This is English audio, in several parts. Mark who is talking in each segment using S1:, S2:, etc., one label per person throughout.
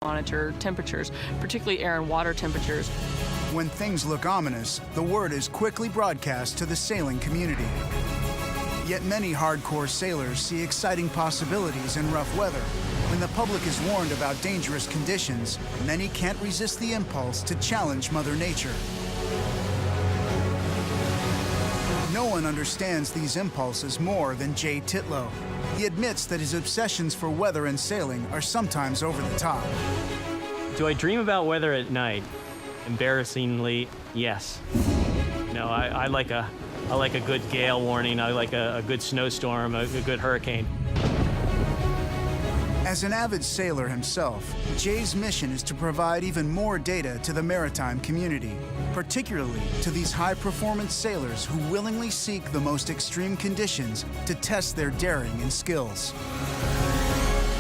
S1: monitor temperatures, particularly air and water temperatures.
S2: When things look ominous, the word is quickly broadcast to the sailing community. Yet many hardcore sailors see exciting possibilities in rough weather. When the public is warned about dangerous conditions, many can't resist the impulse to challenge Mother Nature. No one understands these impulses more than Jay Titlow. He admits that his obsessions for weather and sailing are sometimes over the top.
S3: Do I dream about weather at night? Embarrassingly, yes. No, I like a good gale warning. I like a good snowstorm, a good hurricane.
S2: As an avid sailor himself, Jay's mission is to provide even more data to the maritime community, particularly to these high-performance sailors who willingly seek the most extreme conditions to test their daring and skills.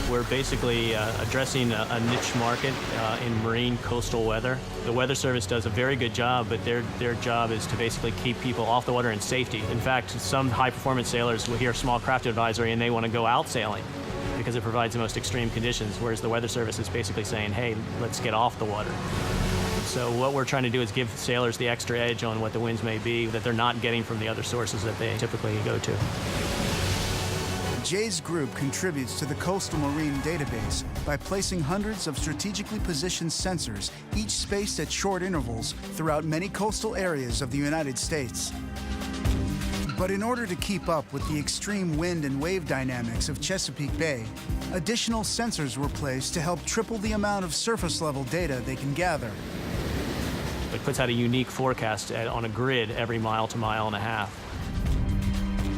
S3: We're basically addressing a niche market in marine coastal weather. The Weather Service does a very good job, but their job is to basically keep people off the water in safety. In fact, some high-performance sailors will hear small craft advisory and they want to go out sailing because it provides the most extreme conditions, whereas the Weather Service is basically saying, hey, let's get off the water. So what we're trying to do is give sailors the extra edge on what the winds may be that they're not getting from the other sources that they typically go to.
S2: Jay's group contributes to the Coastal Marine Database by placing hundreds of strategically positioned sensors, each spaced at short intervals throughout many coastal areas of the United States. But in order to keep up with the extreme wind and wave dynamics of Chesapeake Bay, additional sensors were placed to help triple the amount of surface-level data they can gather.
S3: It puts out a unique forecast on a grid every mile to mile and a half.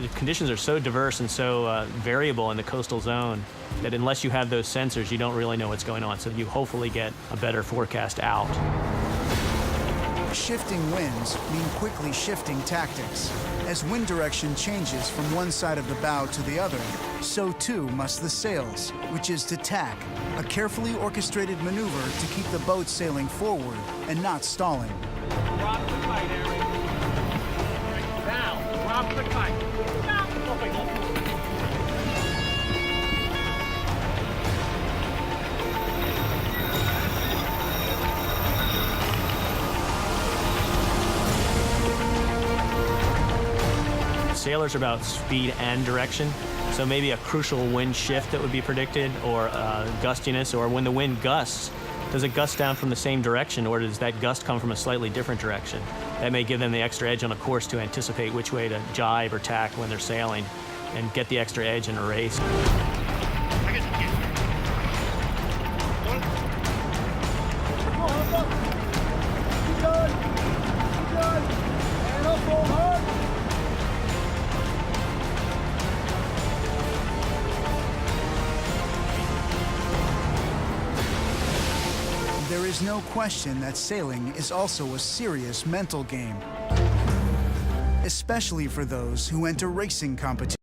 S3: The conditions are so diverse and so variable in the coastal zone that unless you have those sensors, you don't really know what's going on. So you hopefully get a better forecast out.
S2: Shifting winds mean quickly shifting tactics. As wind direction changes from one side of the bow to the other, so too must the sails, which is to tack, a carefully orchestrated maneuver to keep the boat sailing forward and not stalling.
S4: Drop the kite, Aaron. Now, drop the kite.
S3: Sailors are about speed and direction, so maybe a crucial wind shift that would be predicted, or gustiness, or when the wind gusts, does it gust down from the same direction, or does that gust come from a slightly different direction? That may give them the extra edge on a course to anticipate which way to jibe or tack when they're sailing and get the extra edge in a race.
S2: There is no question that sailing is also a serious mental game, especially for those who enter racing competitions.